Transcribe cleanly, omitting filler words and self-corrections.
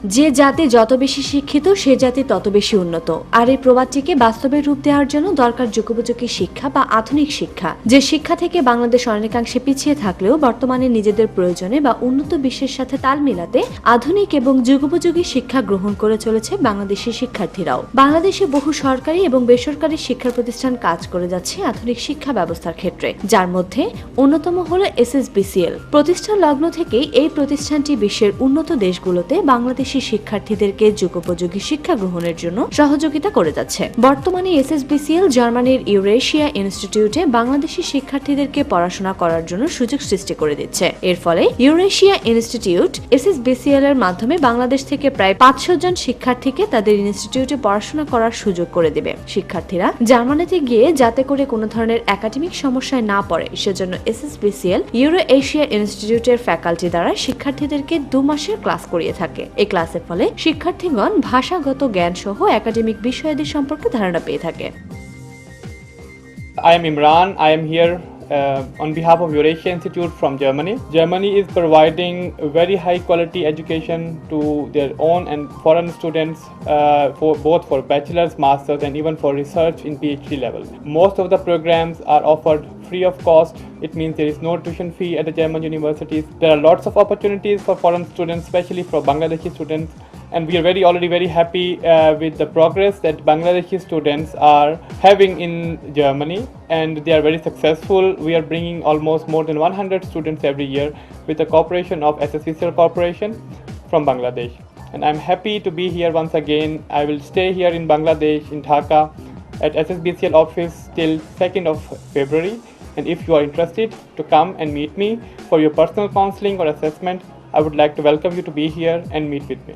যে জাতি যত বেশি শিক্ষিত সে জাতি তত বেশি উন্নত। আর এই প্রবাদটিকে বাস্তবে রূপ দেওয়ার জন্য দরকার যুগোপযোগী শিক্ষা বা আধুনিক শিক্ষা, যে শিক্ষা থেকে বাংলাদেশ অনেকাংশে পিছিয়ে থাকলেও বর্তমানে নিজেদের প্রয়োজনে বা উন্নত বিশ্বের সাথে তাল মিলাতে আধুনিক এবং যুগোপযোগী শিক্ষা গ্রহণ করে চলেছে বাংলাদেশের শিক্ষার্থীরাও। বাংলাদেশে বহু সরকারি এবং বেসরকারি শিক্ষা প্রতিষ্ঠান কাজ করে যাচ্ছে আধুনিক শিক্ষা ব্যবস্থার ক্ষেত্রে, যার মধ্যে অন্যতম হলো SSBCL। প্রতিষ্ঠা লগ্ন থেকেই এই প্রতিষ্ঠানটি বিশ্বের উন্নত দেশগুলোতে বাংলাদেশি শিক্ষার্থীদেরকে যুগোপযোগী শিক্ষা গ্রহণের জন্য সহযোগিতা করে যাচ্ছে। বর্তমানে SSBCL জার্মানির ইউরেশিয়া ইনস্টিটিউটে বাংলাদেশি শিক্ষার্থীদেরকে পড়াশোনা করার জন্য সুযোগ সৃষ্টি করে দিচ্ছে। এর ফলে ইউরেশিয়া ইনস্টিটিউট SSBCL এর মাধ্যমে বাংলাদেশ থেকে প্রায় 500 জন শিক্ষার্থীকে তাদের ইনস্টিটিউটে পড়াশোনা করার সুযোগ করে দেবে। শিক্ষার্থীরা জার্মানিতে গিয়ে যাতে করে কোনো ধরনের একাডেমিক সমস্যায় না পড়ে সেজন্য SSBCL ইউরো এশিয়া ইনস্টিটিউটের ফ্যাকাল্টি দ্বারা শিক্ষার্থীদেরকে 2 মাসের ক্লাস করিয়ে থাকে। এই ক্লাসের ফলে শিক্ষার্থীগণ ভাষাগত জ্ঞান সহ একাডেমিক বিষয়াদি সম্পর্কে ধারণা পেয়ে থাকে। I am Imran. I am here on behalf of Eurasia Institute from Germany. Germany is providing very high quality education to their own and foreign students for both for bachelor's, master's and even for research in PhD level. Most of the programs are offered free of cost. It means there is no tuition fee at the German universities. There are lots of opportunities for foreign students, especially for Bangladeshi students. And we are already very happy with the progress that Bangladeshi students are having in Germany, and they are very successful. We are bringing almost more than 100 students every year with the cooperation of SSBCL Corporation from Bangladesh. And I'm happy to be here once again. I will stay here in Bangladesh, in Dhaka, at SSBCL office till 2nd of February. And if you are interested to come and meet me for your personal counseling or assessment, I would like to welcome you to be here and meet with me.